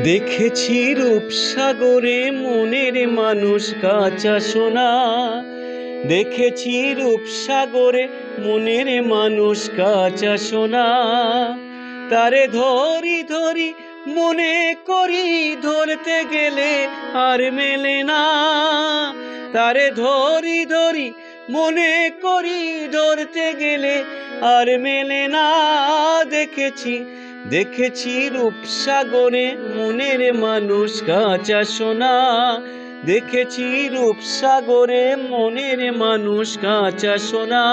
দেখেছি রূপসাগরে মনের মানুষ কাঁচা সোনা। দেখেছি রূপসাগরে মনের মানুষ কাঁচা সোনা। তারে ধরি ধরি মনে করি ধরতে গেলে আর মেলে না। তারে ধরি ধরি মনে করি ধরতে গেলে আর মেলে না। দেখেছি দেখেছি রূপসাগরে মনের মানুষ কাঁচা সোনা। দেখেছি রূপসাগরে মনের মানুষ কাঁচা সোনা।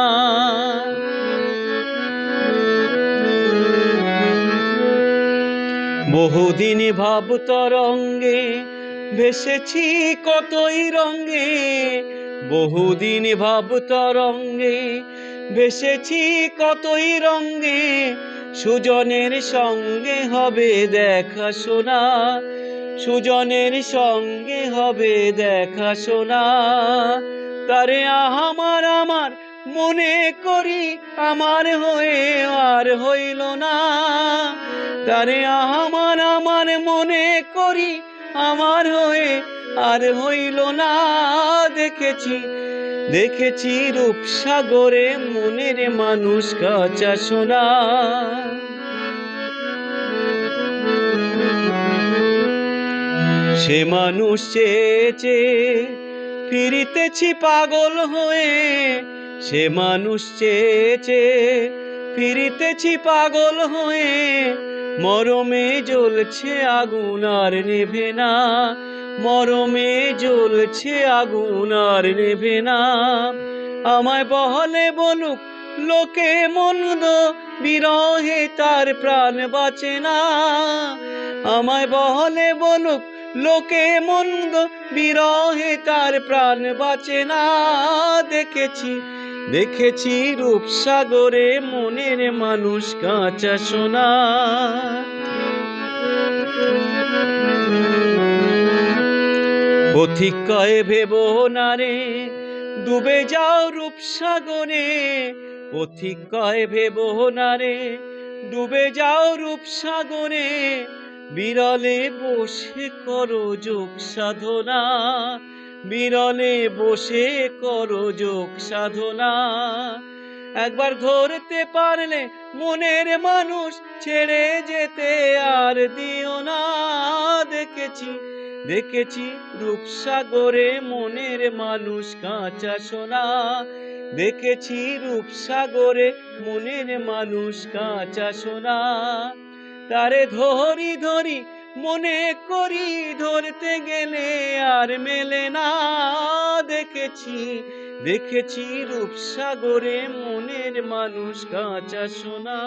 বহুদিন ভাব তরঙ্গে ভেসেছি কতই রঙ্গে। বহুদিন ভাব তরঙ্গে ভেসেছি কতই রঙ্গে। সুজনের সঙ্গে হবে দেখা শোনা। সুজনের সঙ্গে হবে দেখা শোনা। তারে আমার আমার মনে করি আমার হয়ে আর হইল না। তারে আমার আমার মনে করি আমার হয়ে আর হইল না। দেখেছি দেখেছি রূপসাগরে মনের মানুষ কাঁচা সোনা। সে মানুষ চেয়েছে ফিরিতেছি পাগল হয়ে। সে মানুষ চেয়েছে ফিরিতেছি পাগল হয়ে। মরমে জ্বলছে আগুন আর নেভে না। মরমে জ্বলছে আগুন আর নেভে না। আমায় বহলে বলুক লোকে মন্দ বিরহে তার প্রাণ বাঁচে না। আমায় বহলে বলুক লোকে মন্দ বিরহে তার প্রাণ বাঁচে না। দেখেছি দেখেছি রূপসাগরে মনের মানুষ কাঁচা সোনা। পথিক কয়ে ভেবো না রে ডুবে যাও রূপসাগরে। পথিক কয়ে ভেবো না রে ডুবে যাও রূপসাগরে। বিরলে বসে করো যোগ সাধনা। বিরলে বসে করো যোগ সাধনা। একবার ধরতে পারলে মনের মানুষ ছেড়ে যেতে আর দিও না। দেখেছি দেখেছি রূপসাগরে মনের মানুষ কাঁচা সোনা। দেখেছি রূপসাগরে মনের মানুষ কাঁচা সোনা। তারে ধরি ধরি মনে করি ধরতে গেলে আর মেলে না। দেখেছি দেখেছি রূপসাগরে মনের মানুষ কাঁচা সোনা।